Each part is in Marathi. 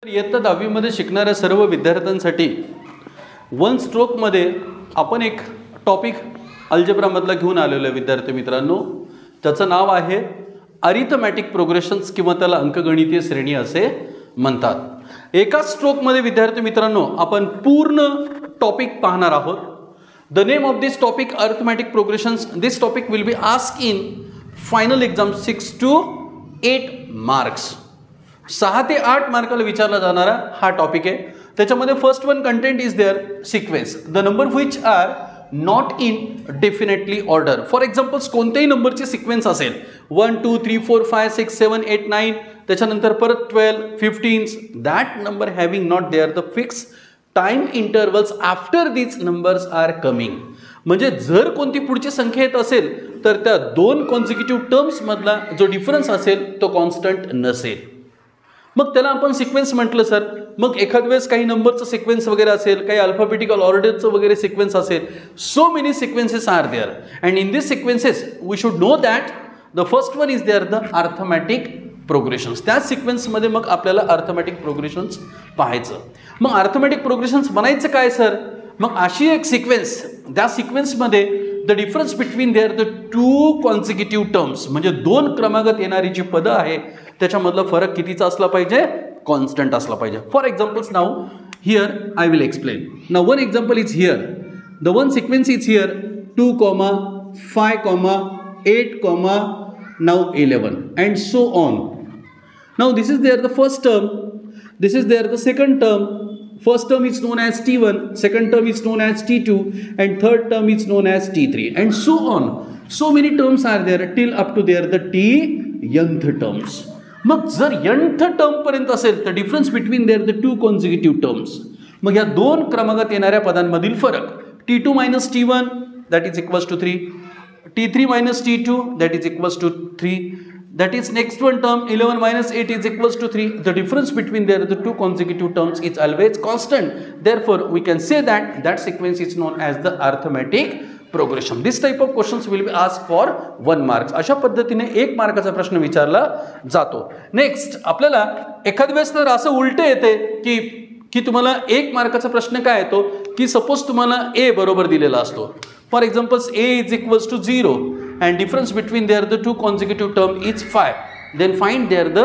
इयत्ता 10वी मध्ये शिकणाऱ्या सर्व विद्यार्थ्यांसाठी वन स्ट्रोक मध्ये आपण एक टॉपिक अल्जेब्रा मधला घेऊन आलेलो आहे विद्यार्थी मित्रांनो. त्याचं नाव आहे अरिथमॅटिक प्रोग्रेशन्स किंवा त्याला अंकगणितीय श्रेणी असे म्हणतात. एका स्ट्रोक मध्ये विद्यार्थी मित्रांनो आपण पूर्ण टॉपिक पाहणार आहोत. The name of this topic arithmetic progressions. This topic will be ask in final exam 6 to 8 marks. 6 ते 8 मार्काला विचारला जाणारा हा टॉपिक आहे. त्याच्यामध्ये first one content is there sequence, the number which are not in definitely order. For examples कोणत्याही नंबरची सिक्वेन्स असेल 1 2 3 4 5 6 7 8 9 त्याच्यानंतर परत 12 15 that number having not there the fix time intervals after these numbers are coming. म्हणजे जर कोणती पुढची संख्या येत असेल तर त्या दोन कॉन्सिक्युटिव्ह टर्म्स मधला जो डिफरन्स असेल तो कॉन्स्टंट नसेल. मग त्याला आपण सिक्वेन्स म्हटलं सर. मग एखाद वेळेस काही नंबरचं सिक्वेन्स वगैरे असेल, काही अल्फाबेटिकल ऑर्डरचं वगैरे सिक्वेन्स असेल. So many sequences are there and in this sequences we should know that the first one is there the arithmetic progressions. त्या सिक्वेन्समध्ये मग आपल्याला अर्थमॅटिक प्रोग्रेशन्स पाहायचं. मग अर्थमॅटिक प्रोग्रेशन्स बनायचं काय सर? मग अशी एक सिक्वेन्स, त्या सिक्वेन्समध्ये the difference between there the two consecutive terms म्हणजे दोन क्रमागत येणारी जी पदं आहे त्याच्यामधला फरक कितीचा असला पाहिजे? कॉन्स्टंट असला पाहिजे. For examples now here I will explain. Now one example is here. The one sequence is here 2, 5, 8, now 11 and so on. Now this is there the first term, this is there the second term. First term is known as T1, second term is known as T2 and third term is known as T3 and so on. So many terms are there till up to there the nth terms. मग जर nth term पर्यंत असेल तर difference between there the two consecutive terms. मग या दोन क्रमागत येणाऱ्या पदांमधील फरक T2 minus T1 that is equals to 3, T3 minus T2 that is equals to 3, that is next one term 11 minus 8 is equals to 3. The difference between there the two consecutive terms is always constant. Therefore we can say that that sequence is known as the arithmetic progression. This type of questions will be asked for 1 marks. अशा पद्धतीने 1 मार्काचा प्रश्न विचारला जातो. नेक्स्ट आपल्याला एखाद वेळेस तर असं उलटे येते की तुम्हाला 1 मार्काचा प्रश्न काय येतो की सपोज तुम्हाला a बरोबर दिलेला असतो. For example, a is equals to 0 and difference between there the two consecutive term is 5. Then find there the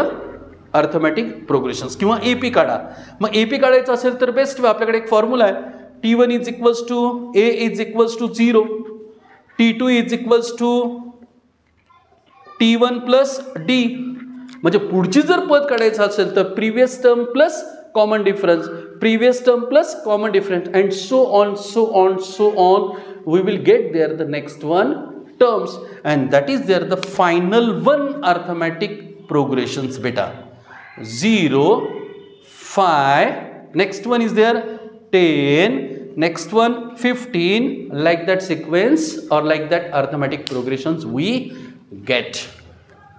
arithmetic progressions किंवा AP काढा. मग AP काढायचं असेल तर बेस्ट वे आपल्याकडे एक फॉर्म्युला आहे. T1 is equals to a is equals to 0, T2 is equals to T1 plus D. म्हणजे पुढची जर पद काढायचं असेल तर previous term plus common difference, previous term plus common difference and so on we will get there the next one terms and that is there the final one arithmetic progressions beta. 0, 5, next one is there 10, next one 15, like that sequence or like that arithmetic progressions we get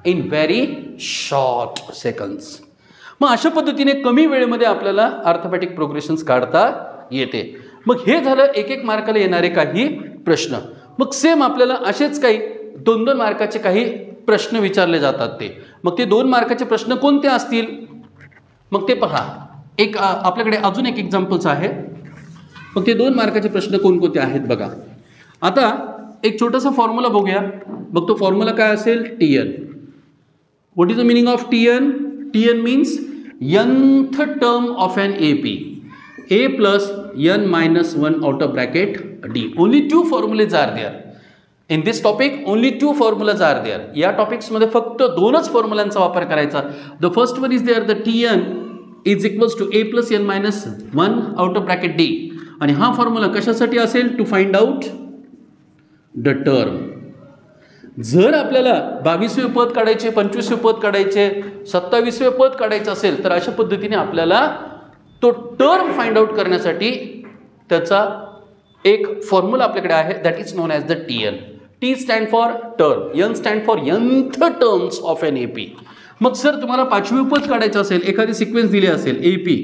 in very short seconds. मग अशा पद्धतीने कमी वेळेमध्ये आपल्याला अर्थमॅटिक प्रोग्रेशन्स काढता येते. मग हे झालं 1 मार्काला येणारे काही प्रश्न. मग सेम आपल्याला असेच काही 2 मार्काचे काही प्रश्न विचारले जातात ते. मग ते 2 मार्काचे प्रश्न कोणते असतील मग ते पहा. एक आपल्याकडे अजून एक एक्झाम्पल्स आहे. मग ते 2 मार्काचे प्रश्न कोणकोणते आहेत बघा. आता एक छोटासा फॉर्म्युला बघूया. मग तो फॉर्म्युला काय असेल? TN. What is the meaning of TN? TN means nth term of an AP. A plus n minus 1 out of bracket D. Only 2 formulas are there. In this topic only 2 formulas are there. या टॉपिक्स मध्ये फक्त 2च फॉर्म्युलांचा वापर करायचा. The first one is there the Tn is equals to A plus n minus 1 out of bracket D. आणि हा फॉर्म्युला कशासाठी असेल? To find out the term. जर आपल्याला 22वे पद काढायचे, 25वे पद काढायचे, 27वे पद काढायचं असेल तर अशा पद्धतीने आपल्याला तो टर्म फाइंड आउट करण्यासाठी त्याचा एक फॉर्म्युला आपल्याकडे आहे that is known as the TN. T stand for term, N stand for nth terms of an AP. मग सर तुम्हाला 5वे पद काढायचं असेल, एखादी सिक्वेन्स दिली असेल AP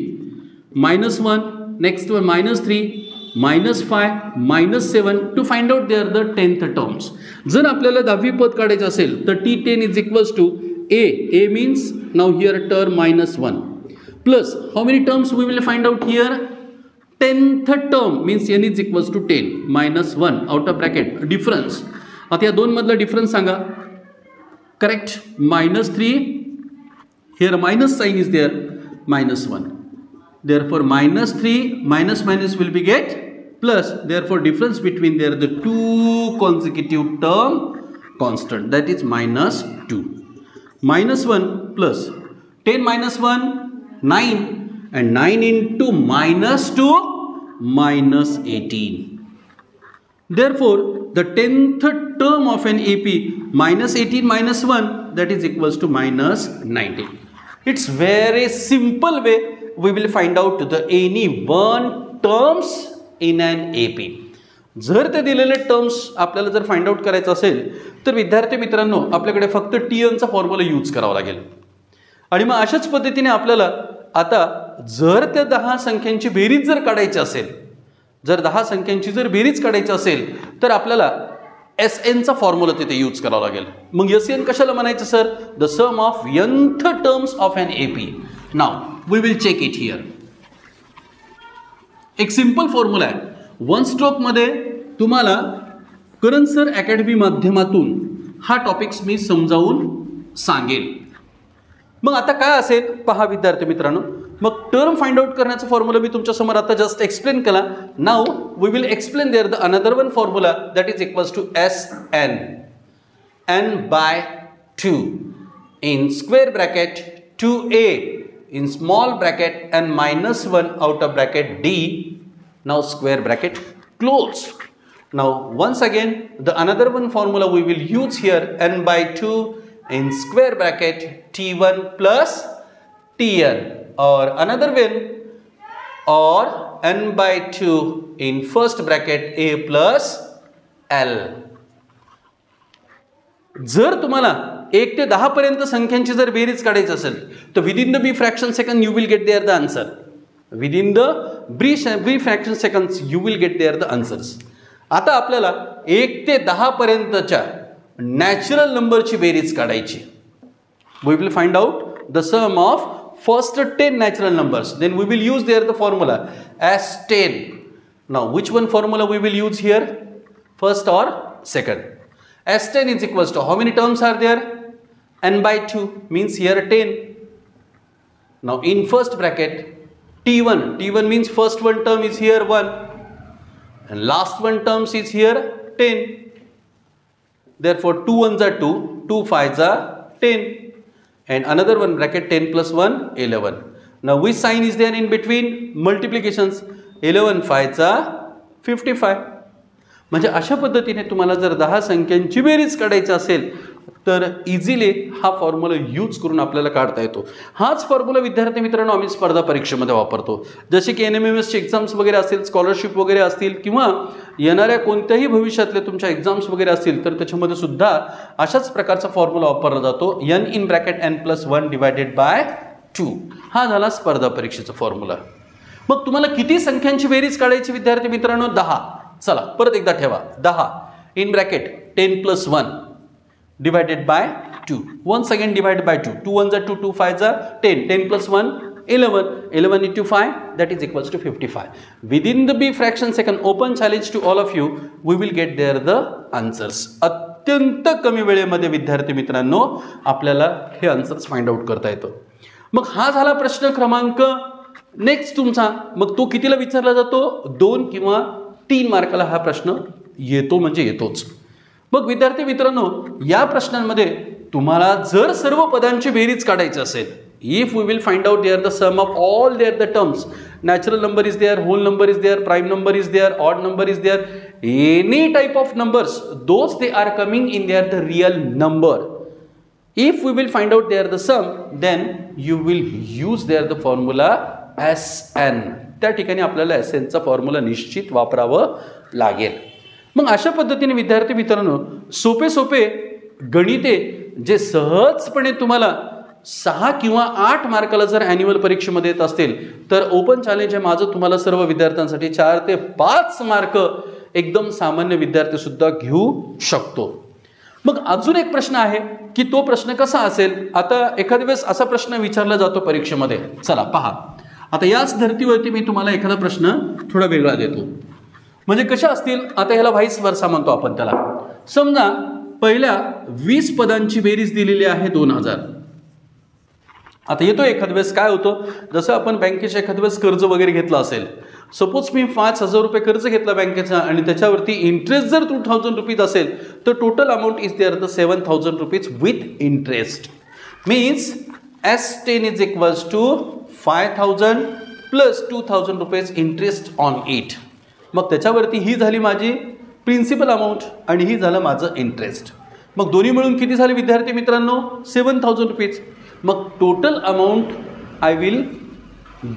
-1, next one -3, -5, -7 to find out there the 10th terms. जर आपल्याला 10वी पद काढायचं असेल तर T10 is equals to A. A means now here term -1 plus how many terms we will find out here? 10th term means n is equals to 10 minus 1 out of bracket difference. आता या दोन मधला डिफरन्स सांगा. Correct. -3 here minus sign is there, -1. Therefore -3 minus will be get plus, therefore difference between there the two consecutive term constant, that is -2. -1 plus 10 minus 1 9 and 9 into -2 -18. Therefore the 10th term of an AP -18 minus 1, that is equals to -19. It's very simple way we will find out the any one terms in an AP. जर ते दिलेले टर्म्स आपल्याला जर फाइंड आउट करायचं असेल तर विद्यार्थी मित्रांनो आपल्याकडे फक्त TN चा फॉर्म्युला यूज करावा लागेल. आणि मग अशाच पद्धतीने आपल्याला आता जर त्या 10 संख्यांची बेरीज जर काढायची असेल, जर 10 संख्यांची जर बेरीज काढायची असेल तर आपल्याला SN चा फॉर्म्युला तिथे यूज करावा लागेल. मग SN कशाला म्हणायचं sir? The sum of nth terms of an AP. Now we will check it here. एक सिंपल फॉर्म्युला आहे. वन स्ट्रोक मध्ये तुम्हाला करण सर अकॅडमी माध्यमातून हा टॉपिक्स मी समजावून सांगेल. मग आता काय असेल पहा विद्यार्थी मित्रांनो. मग टर्म फाइंड आउट करण्याचा फॉर्म्युला मी तुमच्या समोर आता जस्ट एक्सप्लेन केला. Now we will explain there the another one formula that is equals to SN n/2 in square bracket 2a in small bracket and -1 out of bracket d. Now square bracket close. Now once again the another one formula we will use here, n/2 in square bracket T1 plus Tn, or another one, or n/2 in first bracket a plus l. जर तुम्हाला 1 ते 10 पर्यंत संख्यांची जर बेरीज काढायची असेल तर within the be fraction second you will get there the answer. Within the be fraction seconds you will get there the answers. आता आपल्याला 1 ते 10 पर्यंतच्या नॅचरल नंबरची बेरीज काढायची. We will find out the sum of first 10 natural numbers. Then we will use there the formula S10. Now which one formula we will use here? First or second? S10 is equals to how many terms are there? n/2 means here 10. Now in first bracket T1 means first one term is here 1 and last one terms is here 10. Therefore 2 1s are 2, 2 5s are 10. And another one bracket 10 plus 1 11. Now which sign is there in between? Multiplications. 11 5s are 55. म्हणजे अशा पद्धतीने तुम्हाला जर 10 संख्यांची बेरीज काढायची असेल तर इझिली हा फॉर्म्युला यूज करून आपल्याला काढता येतो. हाच फॉर्म्युला विद्यार्थी मित्रांनो आम्ही स्पर्धा परीक्षेमध्ये वापरतो. जसे की NMMS एक्झाम्स वगैरे असतील, स्कॉलरशिप वगैरे असतील किंवा येणाऱ्या कोणत्याही भविष्यातले तुमच्या एक्झाम्स वगैरे असतील तर त्याच्यामध्ये सुद्धा अशाच प्रकारचा फॉर्म्युला वापरला जातो. n in bracket n+1 divided by 2. हा झाला स्पर्धा परीक्षेचा फॉर्म्युला. मग तुम्हाला किती संख्यांची बेरीज काढायची विद्यार्थी मित्रांनो? 10. चला परत एकदा ठेवा. 10 in bracket 10 plus 1 divided by 2. Once again divided by 2. 2 1s are 2, 2 5s are 10. 10 plus 1 11. 11 into 5 that is equals to 55. Within the B fraction second, open challenge to all of you, we will get there the answers. अत्यंत कमी वेळेमध्ये विद्यार्थी मित्रांनो आपल्याला हे आन्सर्स फाइंड आउट करता येतो. मग हा झाला प्रश्न क्रमांक. नेक्स्ट तुमचा मग तो कितीला विचारला जातो? 2 किंवा 3 मार्काला हा प्रश्न येतो म्हणजे येतोच. मग विद्यार्थी मित्रांनो या प्रश्नांमध्ये तुम्हाला जर सर्व पदांची बेरीज काढायची असेल, if we will find out there the sum of all there the terms, natural number is there, whole number is there, prime number is there, odd number is there, any type of numbers, those they are coming in there the real number. If we will find out there the sum then you will use there the formula SN. त्या ठिकाणी आपल्याला SN चा फॉर्म्युला निश्चित वापरावं लागेल. मग अशा पद्धतीने विद्यार्थी मित्रांनो सोपे सोपे गणिते जे सहजपणे तुम्हाला 6 किंवा 8 मार्काला जर ॲन्युअल परीक्षेमध्ये येत असतील तर ओपन चॅलेंज आहे माझं तुम्हाला सर्व विद्यार्थ्यांसाठी 4 ते 5 मार्क एकदम सामान्य विद्यार्थी सुद्धा घेऊ शकतो. मग अजून एक प्रश्न आहे की तो प्रश्न कसा असेल. आता एखाद्या वेळेस असा प्रश्न विचारला जातो परीक्षेमध्ये. चला पहा, आता याच धर्तीवरती मी तुम्हाला एखादा प्रश्न थोडा वेगळा देतो. म्हणजे कशा असतील, आता ह्याला व्हाईस वर्सा म्हणतो आपण त्याला. समजा पहिल्या 20 पदांची बेरीज दिलेली आहे 2000. आता येतो एखाद्या वेळेस काय होतं, जसं आपण बँकेच्या एखाद्या वेळेस कर्ज वगैरे घेतलं असेल, सपोज मी 5000 रुपये कर्ज घेतला बँकेचा आणि त्याच्यावरती इंटरेस्ट जर 2000 रुपीज असेल तर total amount is there the 7000 rupees with interest. Means S10 is equals to 5000 plus 2000 rupees interest on it. मग त्याच्यावरती ही झाली माझी प्रिन्सिपल अमाऊंट आणि ही झालं माझं इंटरेस्ट. मग दोन्ही मिळून किती झाले विद्यार्थी मित्रांनो, 7000 रुपीज. मग total amount I will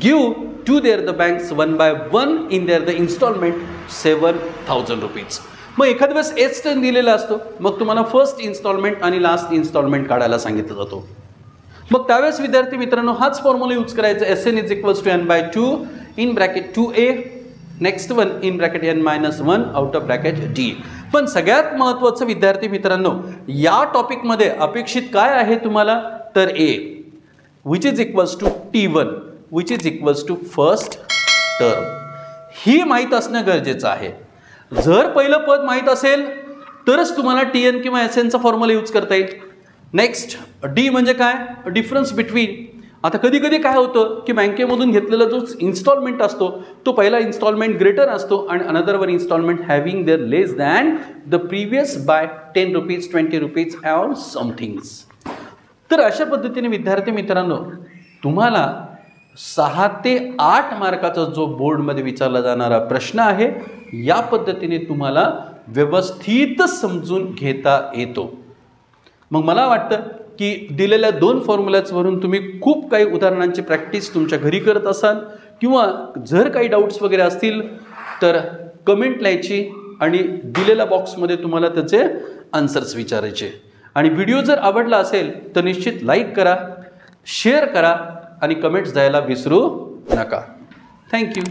give to there the banks 1 by 1 in there the installment 7000 rupees. मग एखाद्या वेळेस S10 दिलेला असतो, मग तुम्हाला फर्स्ट इन्स्टॉलमेंट आणि लास्ट इन्स्टॉलमेंट काढायला सांगितलं जातो. मग त्यावेळेस विद्यार्थी मित्रांनो हाच फॉर्म्युला यूज करायचा. SN is equals to n/2 in bracket 2a next one in bracket n-1 out of bracket d. पण सगळ्यात महत्त्वाचं विद्यार्थी मित्रांनो या टॉपिकमध्ये अपेक्षित काय आहे तुम्हाला, तर a which is equals to T1 which is equals to first term ही माहीत असणं गरजेचं आहे. जर पहिलं पद माहीत असेल तरच तुम्हाला TN किंवा SNचा फॉर्म्युला यूज करता येईल. नेक्स्ट डी म्हणजे काय, डिफरन्स बिटवीन. आता कधी कधी काय होतं की बँकेमधून घेतलेला जो इन्स्टॉलमेंट असतो तो पहिला इन्स्टॉलमेंट ग्रेटर असतो आणि another one installment having there less than the previous by 10 rupees 20 rupees or somethings. तर अशा पद्धतीने विद्यार्थी मित्रांनो तुम्हाला 6 ते 8 मार्काचा जो बोर्डमध्ये विचारला जाणारा प्रश्न आहे या पद्धतीने तुम्हाला व्यवस्थित समजून घेता येतो. मग मला वाटतं की दिलेल्या 2 फॉर्म्युलाजवरून तुम्ही खूप काही उदाहरणांची प्रॅक्टिस तुमच्या घरी करत असाल किंवा जर काही डाऊट्स वगैरे असतील तर कमेंट लिहायची आणि दिलेल्या बॉक्समध्ये तुम्हाला त्याचे आन्सर्स विचारायचे. आणि व्हिडिओ जर आवडला असेल तर निश्चित लाईक करा, शेअर करा आणि कमेंट्स द्यायला विसरू नका. थँक्यू.